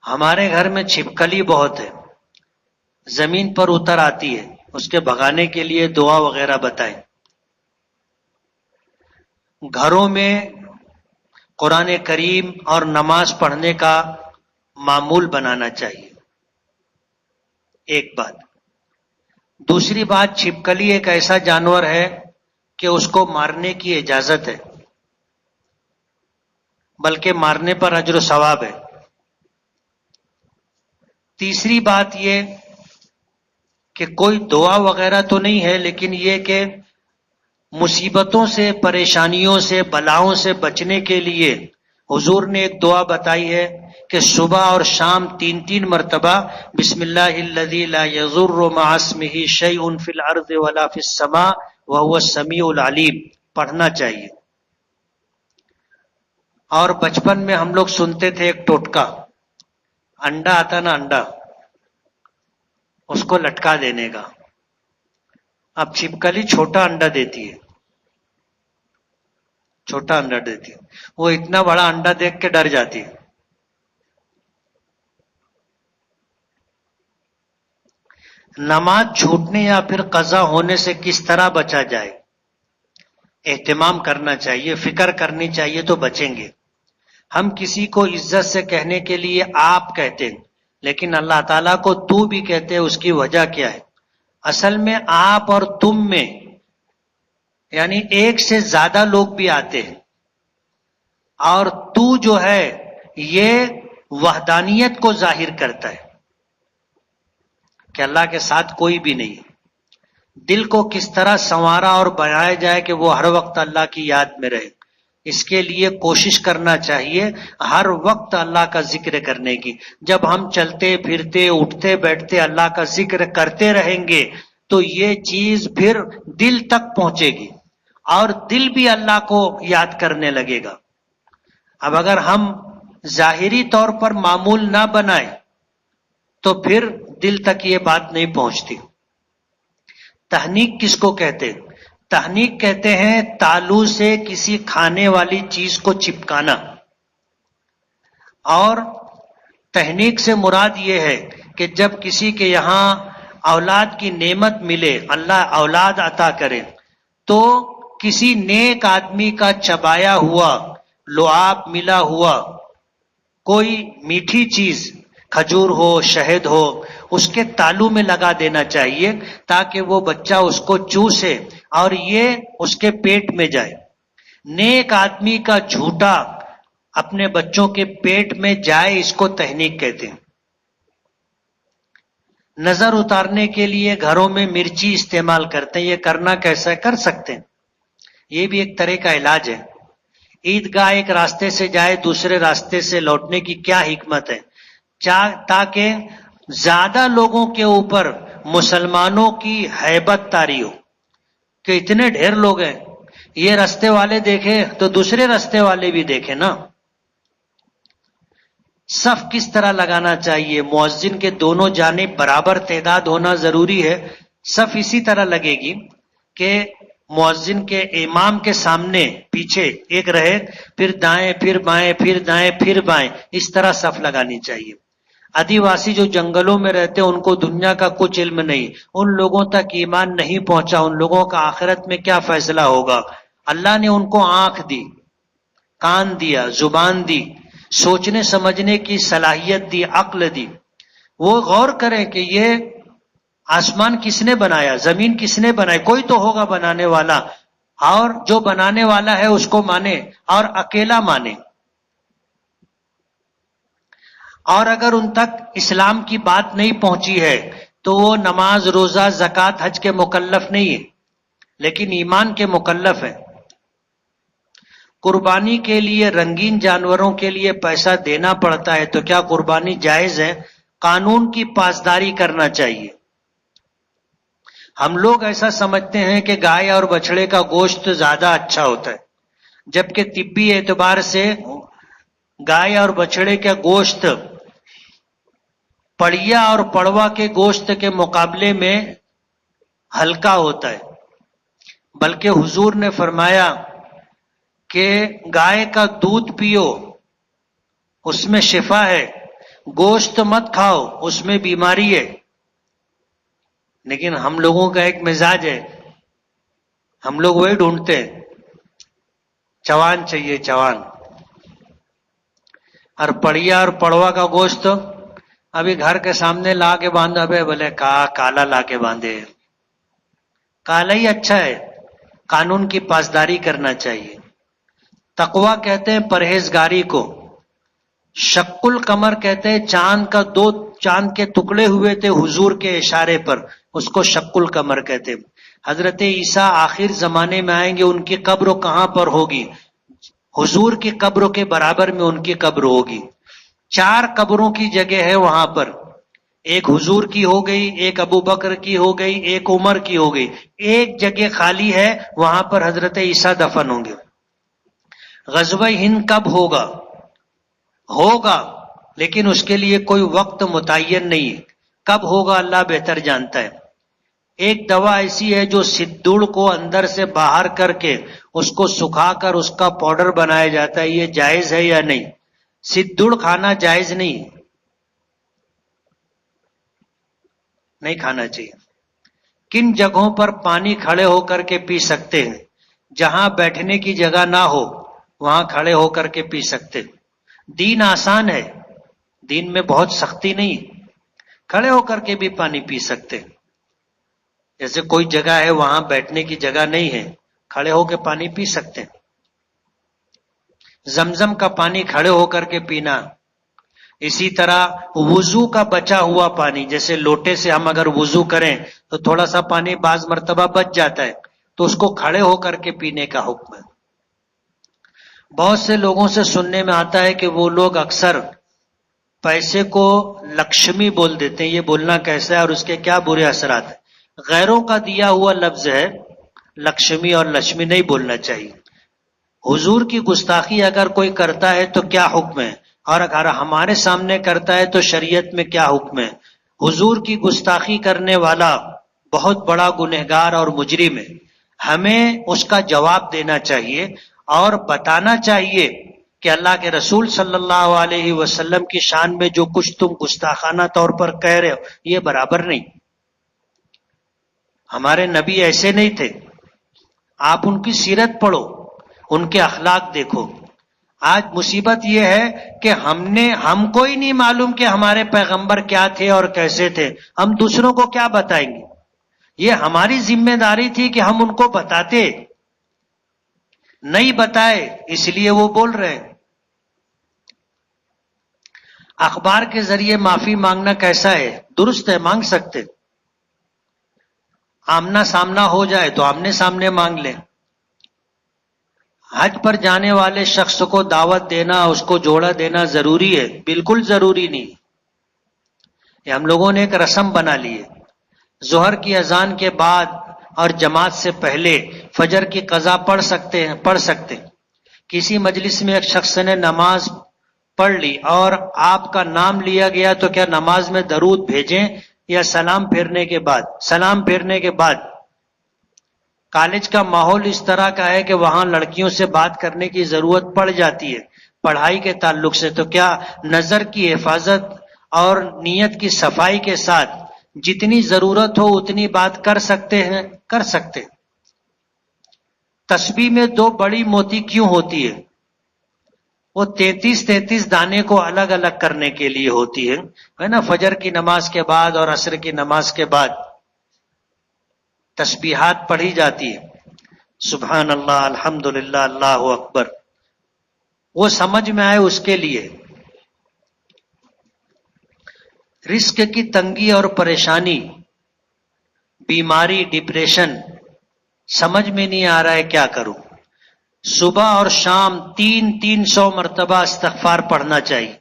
ہمارے گھر میں چھپکلی بہت ہے، زمین پر اتر آتی ہے، اس کے بھگانے کے لیے دعا وغیرہ بتائیں۔ گھروں میں قرآن کریم اور نماز پڑھنے کا معمول بنانا چاہیے، ایک بات۔ دوسری بات، چھپکلی ایک ایسا جانور ہے کہ اس کو مارنے کی اجازت ہے، بلکہ مارنے پر اجر و ثواب ہے۔ تیسری بات یہ کہ کوئی دعا وغیرہ تو نہیں ہے، لیکن یہ کہ مصیبتوں سے، پریشانیوں سے، بلاؤں سے بچنے کے لیے حضور نے ایک دعا بتائی ہے کہ صبح اور شام 3 مرتبہ بسم اللہ الذی لا یضر مع اسمہ شیء فی الارض ولا فی السماء وهو السمیع العلیم پڑھنا چاہیے۔ اور بچپن میں ہم لوگ سنتے تھے ایک ٹوٹکا، انڈا آتا نا، انڈا اس کو لٹکا دینے کا۔ اب چھپکلی چھوٹا انڈا دیتی ہے، چھوٹا انڈا دیتی ہے، وہ اتنا بڑا انڈا دیکھ کے ڈر جاتی ہے۔ نماز چھوٹنے یا پھر قضا ہونے سے کس طرح بچا جائے؟ اہتمام کرنا چاہیے، فکر کرنی چاہیے تو بچیں گے۔ ہم کسی کو عزت سے کہنے کے لیے آپ کہتے ہیں، لیکن اللہ تعالیٰ کو تو بھی کہتے ہیں، اس کی وجہ کیا ہے؟ اصل میں آپ اور تم میں یعنی ایک سے زیادہ لوگ بھی آتے ہیں، اور تو جو ہے یہ وحدانیت کو ظاہر کرتا ہے کہ اللہ کے ساتھ کوئی بھی نہیں۔ دل کو کس طرح سنوارا اور بنایا جائے کہ وہ ہر وقت اللہ کی یاد میں رہے، اس کے لیے کوشش کرنا چاہیے ہر وقت اللہ کا ذکر کرنے کی۔ جب ہم چلتے پھرتے اٹھتے بیٹھتے اللہ کا ذکر کرتے رہیں گے تو یہ چیز پھر دل تک پہنچے گی، اور دل بھی اللہ کو یاد کرنے لگے گا۔ اب اگر ہم ظاہری طور پر معمول نہ بنائیں تو پھر دل تک یہ بات نہیں پہنچتی۔ تحنیک کس کو کہتے ہیں؟ تحنیک کہتے ہیں تالو سے کسی کھانے والی چیز کو چپکانا، اور تحنیک سے مراد یہ ہے کہ جب کسی کے یہاں اولاد کی نعمت ملے، اللہ اولاد عطا کرے، تو کسی نیک آدمی کا چبایا ہوا لعاب ملا ہوا کوئی میٹھی چیز، کھجور ہو، شہد ہو، اس کے تالو میں لگا دینا چاہیے تاکہ وہ بچہ اس کو چوسے اور یہ اس کے پیٹ میں جائے۔ نیک آدمی کا جھوٹا اپنے بچوں کے پیٹ میں جائے، اس کو تحنیک کہتے ہیں۔ نظر اتارنے کے لیے گھروں میں مرچی استعمال کرتے ہیں، یہ کرنا کیسا ہے؟ کر سکتے ہیں، یہ بھی ایک طرح کا علاج ہے۔ عیدگاہ ایک راستے سے جائے دوسرے راستے سے لوٹنے کی کیا حکمت ہے؟ تاکہ زیادہ لوگوں کے اوپر مسلمانوں کی ہیبت طاری ہو کہ اتنے ڈھیر لوگ ہیں، یہ راستے والے دیکھے تو دوسرے راستے والے بھی دیکھے نا۔ صف کس طرح لگانا چاہیے؟ مؤذن کے دونوں جانب برابر تعداد ہونا ضروری ہے۔ صف اسی طرح لگے گی کہ مؤذن کے امام کے سامنے پیچھے ایک رہے، پھر دائیں پھر بائیں پھر دائیں پھر بائیں، اس طرح صف لگانی چاہیے۔ آدیواسی جو جنگلوں میں رہتے ہیں ان کو دنیا کا کچھ علم نہیں، ان لوگوں تک ایمان نہیں پہنچا، ان لوگوں کا آخرت میں کیا فیصلہ ہوگا؟ اللہ نے ان کو آنکھ دی، کان دیا، زبان دی، سوچنے سمجھنے کی صلاحیت دی، عقل دی۔ وہ غور کریں کہ یہ آسمان کس نے بنایا، زمین کس نے بنائی؟ کوئی تو ہوگا بنانے والا، اور جو بنانے والا ہے اس کو مانے اور اکیلا مانے۔ اور اگر ان تک اسلام کی بات نہیں پہنچی ہے تو وہ نماز، روزہ، زکوٰۃ، حج کے مکلف نہیں ہے، لیکن ایمان کے مکلف ہے۔ قربانی کے لیے رنگین جانوروں کے لیے پیسہ دینا پڑتا ہے، تو کیا قربانی جائز ہے؟ قانون کی پاسداری کرنا چاہیے۔ ہم لوگ ایسا سمجھتے ہیں کہ گائے اور بچڑے کا گوشت زیادہ اچھا ہوتا ہے، جبکہ طبی اعتبار سے گائے اور بچڑے کا گوشت پڑیا اور پڑوا کے گوشت کے مقابلے میں ہلکا ہوتا ہے۔ بلکہ حضور نے فرمایا کہ گائے کا دودھ پیو، اس میں شفا ہے، گوشت مت کھاؤ، اس میں بیماری ہے. لیکن ہم لوگوں کا ایک مزاج ہے، ہم لوگ وہی ڈھونڈتے ہیں، چوان چاہیے چوان. اور پڑیا اور پڑوا کا گوشت ابھی گھر کے سامنے لا کے باندھا پہ بولے کالا لا کے باندھے. کالا ہی اچھا ہے، قانون کی پاسداری کرنا چاہیے. تقویٰ کہتے ہیں پرہیزگاری کو. شق القمر کہتے ہیں چاند کے ٹکڑے ہوئے تھے حضور کے اشارے پر، اس کو شق القمر کہتے ہیں. حضرت عیسیٰ آخر زمانے میں آئیں گے، ان کی قبر کہاں پر ہوگی؟ حضور کی قبر کے برابر میں ان کی قبر ہوگی. 4 قبروں کی جگہ ہے وہاں پر، ایک حضور کی ہو گئی، ایک ابو بکر کی ہو گئی، ایک عمر کی ہو گئی، ایک جگہ خالی ہے، وہاں پر حضرت عیسیٰ دفن ہوں گے. غزوہ ہند کب ہوگا؟ لیکن اس کے لیے کوئی وقت متعین نہیں ہے. کب ہوگا اللہ بہتر جانتا ہے. ایک دوا ایسی ہے جو سدڑ کو اندر سے باہر کر کے اس کو سکھا کر اس کا پاؤڈر بنایا جاتا ہے، یہ جائز ہے یا نہیں؟ سدڑ کھانا جائز نہیں کھانا چاہیے. کن جگہوں پر پانی کھڑے ہو کر کے پی سکتے ہیں؟ جہاں بیٹھنے کی جگہ نہ ہو وہاں کھڑے ہو کر کے پی سکتے. دین آسان ہے، دین میں بہت سختی نہیں، کھڑے ہو کر کے بھی پانی پی سکتے. جیسے کوئی جگہ ہے وہاں بیٹھنے کی جگہ نہیں ہے، کھڑے ہو کے پانی پی سکتے. زمزم کا پانی کھڑے ہو کر کے پینا. اسی طرح وضو کا بچا ہوا پانی، جیسے لوٹے سے ہم اگر وضو کریں تو تھوڑا سا پانی بعض مرتبہ بچ جاتا ہے، تو اس کو کھڑے ہو کر کے پینے کا حکم ہے. بہت سے لوگوں سے سننے میں آتا ہے کہ وہ لوگ اکثر پیسے کو لکشمی بول دیتے ہیں. یہ بولنا کیسا ہے اور اس کے کیا برے اثرات ہیں؟ غیروں کا دیا ہوا لفظ ہے، لکشمی اور لక్ష్می نہیں بولنا چاہیے. حضور کی گستاخی اگر کوئی کرتا ہے تو کیا حکم ہے، اور اگر ہمارے سامنے کرتا ہے تو شریعت میں کیا حکم ہے؟ حضور کی گستاخی کرنے والا بہت بڑا گنہگار اور مجرم ہے. ہمیں اس کا جواب دینا چاہیے اور بتانا چاہیے کہ اللہ کے رسول صلی اللہ علیہ وسلم کی شان میں جو کچھ تم گستاخانہ طور پر کہہ رہے ہو یہ برابر نہیں. ہمارے نبی ایسے نہیں تھے. آپ ان کی سیرت پڑھو، ان کے اخلاق دیکھو. آج مصیبت یہ ہے کہ ہم کو ہی نہیں معلوم کہ ہمارے پیغمبر کیا تھے اور کیسے تھے، ہم دوسروں کو کیا بتائیں گے؟ یہ ہماری ذمہ داری تھی کہ ہم ان کو بتاتے، نہیں بتائے اس لیے وہ بول رہے ہیں. اخبار کے ذریعے معافی مانگنا کیسا ہے؟ درست ہے، مانگ سکتے. آمنا سامنا ہو جائے تو آمنے سامنے مانگ لیں. حج پر جانے والے شخص کو دعوت دینا، اس کو جوڑا دینا ضروری ہے؟ بالکل ضروری نہیں. یہ ہم لوگوں نے ایک رسم بنا لی ہے. ظہر کی اذان کے بعد اور جماعت سے پہلے فجر کی قضا پڑھ سکتے. کسی مجلس میں ایک شخص نے نماز پڑھ لی اور آپ کا نام لیا گیا تو کیا نماز میں درود بھیجیں یا سلام پھیرنے کے بعد؟ کالج کا ماحول اس طرح کا ہے کہ وہاں لڑکیوں سے بات کرنے کی ضرورت پڑ جاتی ہے پڑھائی کے تعلق سے، تو کیا نظر کی حفاظت اور نیت کی صفائی کے ساتھ جتنی ضرورت ہو اتنی بات کر سکتے ہیں؟ کر سکتے. تسبیح میں 2 بڑی موتی کیوں ہوتی ہے؟ وہ 33 دانے کو الگ الگ کرنے کے لیے ہوتی ہے نا. فجر کی نماز کے بعد اور عصر کی نماز کے بعد تسبیحات پڑھی جاتی ہے، سبحان اللہ، الحمدللہ، اللہ اکبر. وہ سمجھ میں آئے اس کے لیے. رزق کی تنگی اور پریشانی، بیماری، ڈپریشن، سمجھ میں نہیں آ رہا ہے کیا کروں. صبح اور شام 300 مرتبہ استغفار پڑھنا چاہیے.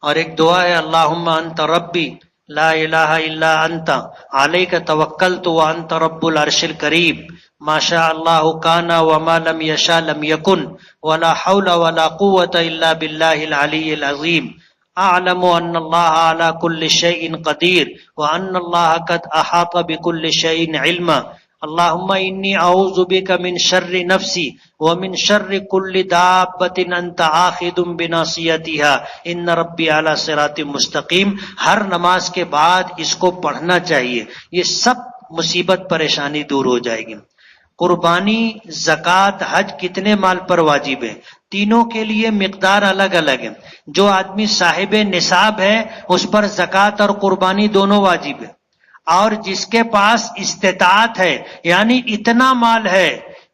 اور ایک دعا ہے، اللہم انت ربی لا الہ الا انت علیک توکلت وانت رب العرش الکریم ما شاء اللہ کان وما لم یشاء لم یکن ولا حول ولا قوة الا باللہ العلی العظیم. اعلم ان اللہ علی کل شیء قدیر وان اللہ قد احاط بكل شیء علما. اللہم انی اعوذ بک من شر نفسی ومن شر کل دابۃ انت آخذ بناصیتها ان ربی علی صراط مستقیم. ہر نماز کے بعد اس کو پڑھنا چاہیے، یہ سب مصیبت پریشانی دور ہو جائے گی. قربانی، زکوٰۃ، حج کتنے مال پر واجب ہے؟ تینوں کے لیے مقدار الگ الگ ہے. جو آدمی صاحب نصاب ہے اس پر زکوٰۃ اور قربانی دونوں واجب ہے، اور جس کے پاس استطاعت ہے یعنی اتنا مال ہے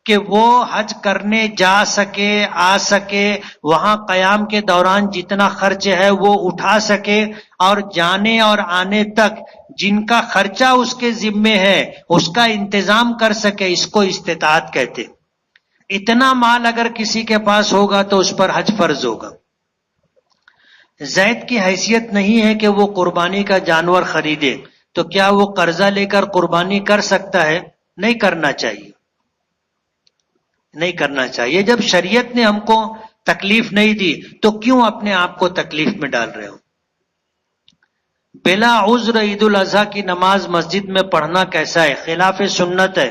کہ وہ حج کرنے جا سکے، آ سکے، وہاں قیام کے دوران جتنا خرچ ہے وہ اٹھا سکے، اور جانے اور آنے تک جن کا خرچہ اس کے ذمے ہے اس کا انتظام کر سکے، اس کو استطاعت کہتے. اتنا مال اگر کسی کے پاس ہوگا تو اس پر حج فرض ہوگا. زید کی حیثیت نہیں ہے کہ وہ قربانی کا جانور خریدے، تو کیا وہ قرضہ لے کر قربانی کر سکتا ہے؟ نہیں کرنا چاہیے، نہیں کرنا چاہیے. جب شریعت نے ہم کو تکلیف نہیں دی تو کیوں اپنے آپ کو تکلیف میں ڈال رہے ہو؟ بلا عذر عید الاضحیٰ کی نماز مسجد میں پڑھنا کیسا ہے؟ خلاف سنت ہے.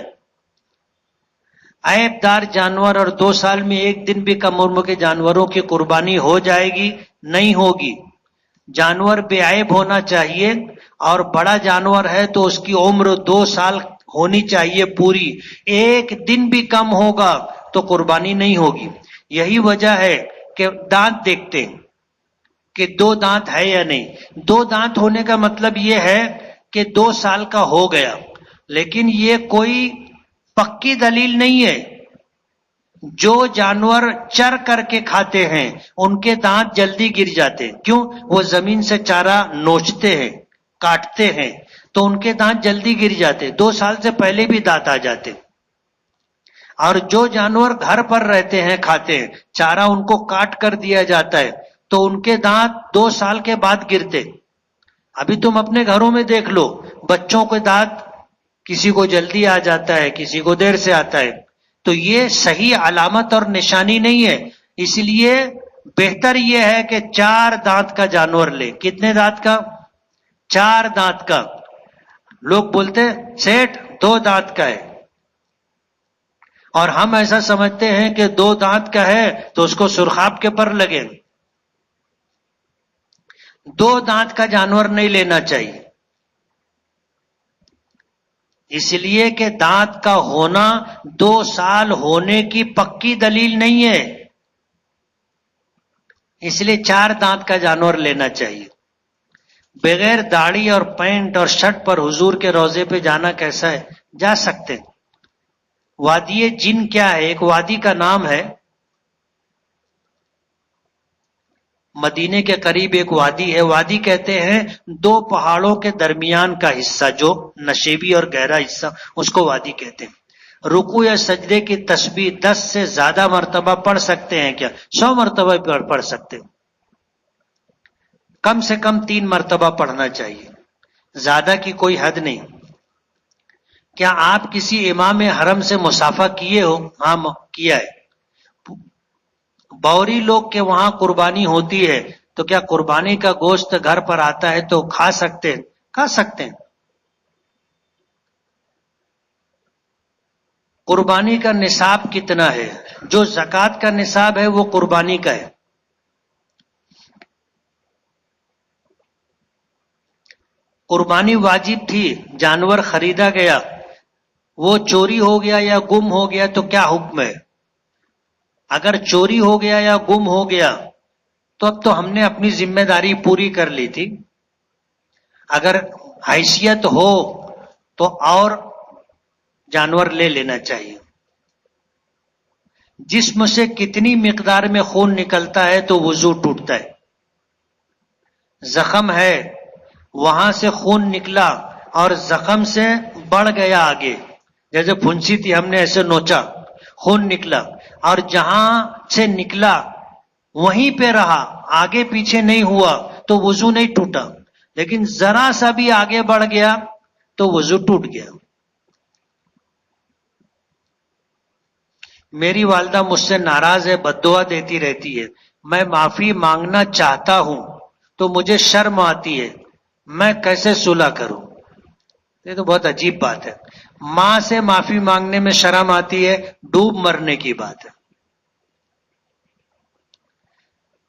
عیب دار جانور اور 2 سال میں ایک دن بھی کم عمر کے جانوروں کی قربانی ہو جائے گی؟ نہیں ہوگی. جانور بے عیب ہونا چاہیے، اور بڑا جانور ہے تو اس کی عمر 2 سال ہونی چاہیے پوری. ایک دن بھی کم ہوگا تو قربانی نہیں ہوگی. یہی وجہ ہے کہ دانت دیکھتے ہیں کہ 2 دانت ہے یا نہیں. 2 دانت ہونے کا مطلب یہ ہے کہ 2 سال کا ہو گیا، لیکن یہ کوئی پکی دلیل نہیں ہے. جو جانور چر کر کے کھاتے ہیں ان کے دانت جلدی گر جاتے ہیں. کیوں؟ وہ زمین سے چارہ نوچتے ہیں، کاٹتے ہیں، تو ان کے دانت جلدی گر جاتے. 2 سال سے پہلے بھی دانت آ جاتے. اور جو جانور گھر پر رہتے ہیں، کھاتے ہیں، چارہ ان کو کاٹ کر دیا جاتا ہے تو ان کے دانت 2 سال کے بعد گرتے. ابھی تم اپنے گھروں میں دیکھ لو، بچوں کے دانت کسی کو جلدی آ جاتا ہے، کسی کو دیر سے آتا ہے. تو یہ صحیح علامت اور نشانی نہیں ہے. اس لیے بہتر یہ ہے کہ 4 دانت کا جانور لے. کتنے دانت کا؟ 4 دانت کا. لوگ بولتے سیٹ 2 دانت کا ہے، اور ہم ایسا سمجھتے ہیں کہ 2 دانت کا ہے تو اس کو سرخاب کے پر لگے. 2 دانت کا جانور نہیں لینا چاہیے، اس لیے کہ دانت کا ہونا 2 سال ہونے کی پکی دلیل نہیں ہے. اس لیے 4 دانت کا جانور لینا چاہیے. بغیر داڑھی اور پینٹ اور شرٹ پر حضور کے روضے پہ جانا کیسا ہے؟ جا سکتے. وادی جن کیا ہے؟ ایک وادی کا نام ہے. مدینے کے قریب ایک وادی ہے. وادی کہتے ہیں 2 پہاڑوں کے درمیان کا حصہ، جو نشیبی اور گہرا حصہ، اس کو وادی کہتے ہیں. رکوع یا سجدے کی تسبیح 10 سے زیادہ مرتبہ پڑھ سکتے ہیں کیا؟ 100 مرتبہ پڑھ سکتے ہیں. کم سے کم 3 مرتبہ پڑھنا چاہیے، زیادہ کی کوئی حد نہیں. کیا آپ کسی امام حرم سے مصافحہ کیے ہو؟ ہاں کیا ہے. بوری لوگ کے وہاں قربانی ہوتی ہے تو کیا قربانی کا گوشت گھر پر آتا ہے تو کھا سکتے ہیں؟ کھا سکتے ہیں. قربانی کا نصاب کتنا ہے؟ جو زکوٰۃ کا نصاب ہے وہ قربانی کا ہے. قربانی واجب تھی، جانور خریدا گیا، وہ چوری ہو گیا یا گم ہو گیا تو کیا حکم ہے؟ اگر چوری ہو گیا یا گم ہو گیا تو اب تو ہم نے اپنی ذمہ داری پوری کر لی تھی. اگر حیثیت ہو تو اور جانور لے لینا چاہیے. جسم سے کتنی مقدار میں خون نکلتا ہے تو وضو ٹوٹتا ہے؟ زخم ہے، وہاں سے خون نکلا اور زخم سے بڑھ گیا آگے، جیسے پھنسی تھی ہم نے ایسے نوچا، خون نکلا، اور جہاں سے نکلا وہیں پہ رہا، آگے پیچھے نہیں ہوا تو وضو نہیں ٹوٹا. لیکن ذرا سا بھی آگے بڑھ گیا تو وضو ٹوٹ گیا. میری والدہ مجھ سے ناراض ہے، بد دعا دیتی رہتی ہے. میں معافی مانگنا چاہتا ہوں تو مجھے شرم آتی ہے، میں کیسے صلح کروں؟ یہ تو بہت عجیب بات ہے. ماں سے معافی مانگنے میں شرم آتی ہے، ڈوب مرنے کی بات ہے۔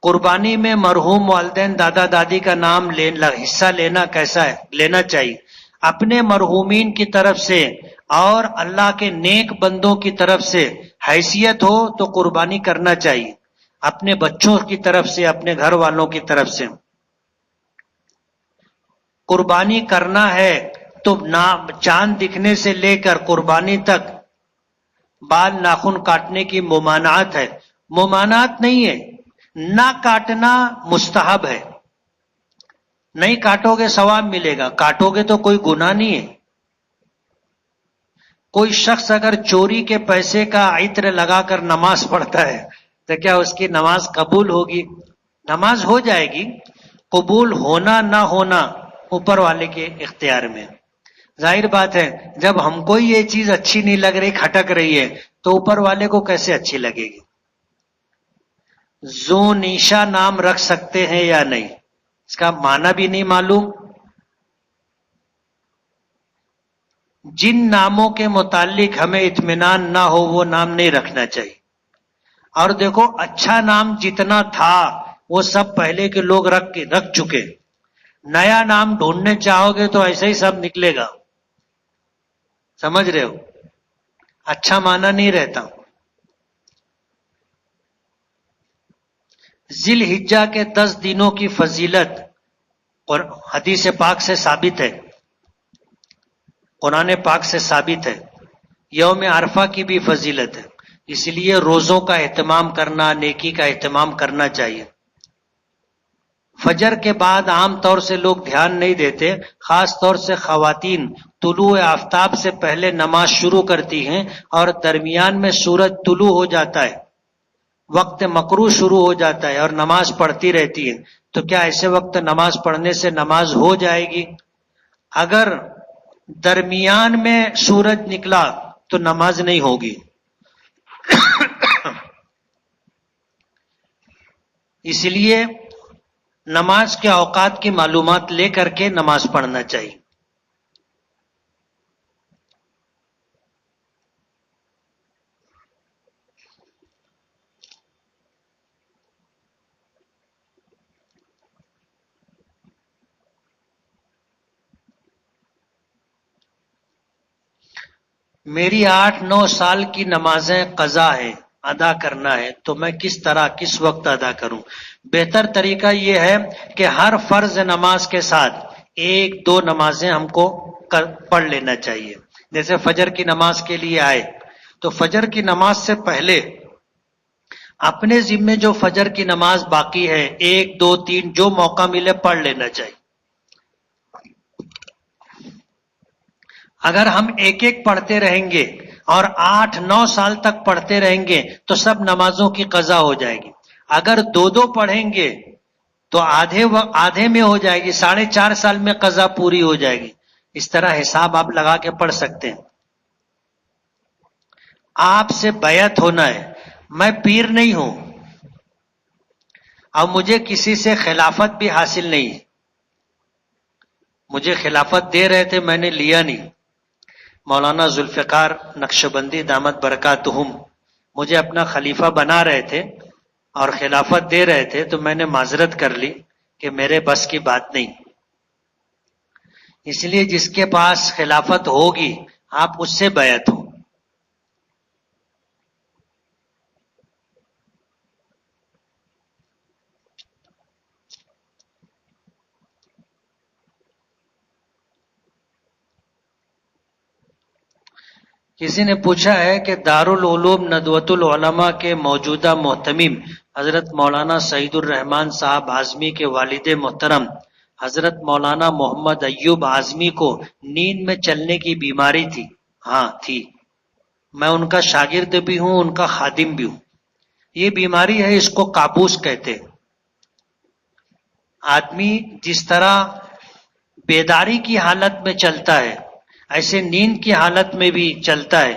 قربانی میں مرحوم والدین دادا دادی کا نام حصہ لینا کیسا ہے؟ لینا چاہیے۔ اپنے مرحومین کی طرف سے اور اللہ کے نیک بندوں کی طرف سے حیثیت ہو تو قربانی کرنا چاہیے، اپنے بچوں کی طرف سے، اپنے گھر والوں کی طرف سے۔ قربانی کرنا ہے تو چاند دکھنے سے لے کر قربانی تک بال ناخن کاٹنے کی ممانعت ہے۔ ممانعت نہیں ہے، نہ کاٹنا مستحب ہے۔ نہیں کاٹو گے ثواب ملے گا، کاٹو گے تو کوئی گناہ نہیں ہے۔ کوئی شخص اگر چوری کے پیسے کا عطر لگا کر نماز پڑھتا ہے تو کیا اس کی نماز قبول ہوگی؟ نماز ہو جائے گی، قبول ہونا نہ ہونا اوپر والے کے اختیار میں۔ ظاہر بات ہے جب ہم کو یہ چیز اچھی نہیں لگ رہی، کھٹک رہی ہے، تو اوپر والے کو کیسے اچھی لگے گی؟ ذو نیشا نام رکھ سکتے ہیں یا نہیں، اس کا معنی بھی نہیں معلوم۔ جن ناموں کے متعلق ہمیں اطمینان نہ ہو وہ نام نہیں رکھنا چاہیے۔ اور دیکھو اچھا نام جتنا تھا وہ سب پہلے کے لوگ رکھ چکے، نیا نام ڈھونڈنے چاہو گے تو ایسے ہی سب نکلے گا، سمجھ رہے ہو؟ اچھا معنی نہیں رہتا۔ ذی الحجہ کے 10 دنوں کی فضیلت اور حدیث پاک سے ثابت ہے، قرآن پاک سے ثابت ہے۔ یوم عرفہ کی بھی فضیلت ہے، اس لیے روزوں کا اہتمام کرنا، نیکی کا اہتمام کرنا چاہیے۔ فجر کے بعد عام طور سے لوگ دھیان نہیں دیتے، خاص طور سے خواتین طلوع آفتاب سے پہلے نماز شروع کرتی ہیں اور درمیان میں سورج طلوع ہو جاتا ہے، وقت مکروہ شروع ہو جاتا ہے اور نماز پڑھتی رہتی ہے۔ تو کیا ایسے وقت نماز پڑھنے سے نماز ہو جائے گی؟ اگر درمیان میں سورج نکلا تو نماز نہیں ہوگی۔ اس لیے نماز کے اوقات کی معلومات لے کر کے نماز پڑھنا چاہیے۔ میری 8-9 سال کی نمازیں قضا ہیں، ادا کرنا ہے، تو میں کس طرح کس وقت ادا کروں؟ بہتر طریقہ یہ ہے کہ ہر فرض نماز کے ساتھ 1-2 نمازیں ہم کو پڑھ لینا چاہیے۔ جیسے فجر کی نماز کے لیے آئے تو فجر کی نماز سے پہلے اپنے ذمے جو فجر کی نماز باقی ہے 1-2-3 جو موقع ملے پڑھ لینا چاہیے۔ اگر ہم ایک ایک پڑھتے رہیں گے اور 8-9 سال تک پڑھتے رہیں گے تو سب نمازوں کی قضا ہو جائے گی۔ اگر 2 پڑھیں گے تو آدھے میں ہو جائے گی، 4.5 سال میں قضا پوری ہو جائے گی۔ اس طرح حساب آپ لگا کے پڑھ سکتے ہیں۔ آپ سے بیعت ہونا ہے، میں پیر نہیں ہوں اور مجھے کسی سے خلافت بھی حاصل نہیں ہے، مجھے خلافت دے رہے تھے میں نے لیا نہیں۔ مولانا ذوالفقار نقشبندی دامت برکاتہم مجھے اپنا خلیفہ بنا رہے تھے اور خلافت دے رہے تھے، تو میں نے معذرت کر لی کہ میرے بس کی بات نہیں۔ اس لیے جس کے پاس خلافت ہوگی آپ اس سے بیعت ہو۔ کسی نے پوچھا ہے کہ دارالعلوم ندوۃ العلماء کے موجودہ محتمم حضرت مولانا سعید الرحمان صاحب اعظمی کے والد محترم حضرت مولانا محمد ایوب اعظمی کو نیند میں چلنے کی بیماری تھی؟ ہاں تھی، میں ان کا شاگرد بھی ہوں، ان کا خادم بھی ہوں۔ یہ بیماری ہے، اس کو کابوس کہتے ہیں۔ آدمی جس طرح بیداری کی حالت میں چلتا ہے ایسے نیند کی حالت میں بھی چلتا ہے،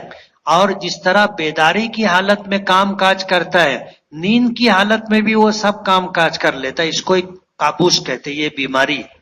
اور جس طرح بیداری کی حالت میں کام کاج کرتا ہے نیند کی حالت میں بھی وہ سب کام کاج کر لیتا ہے۔ اس کو ایک کابوس کہتے ہیں، یہ بیماری ہے۔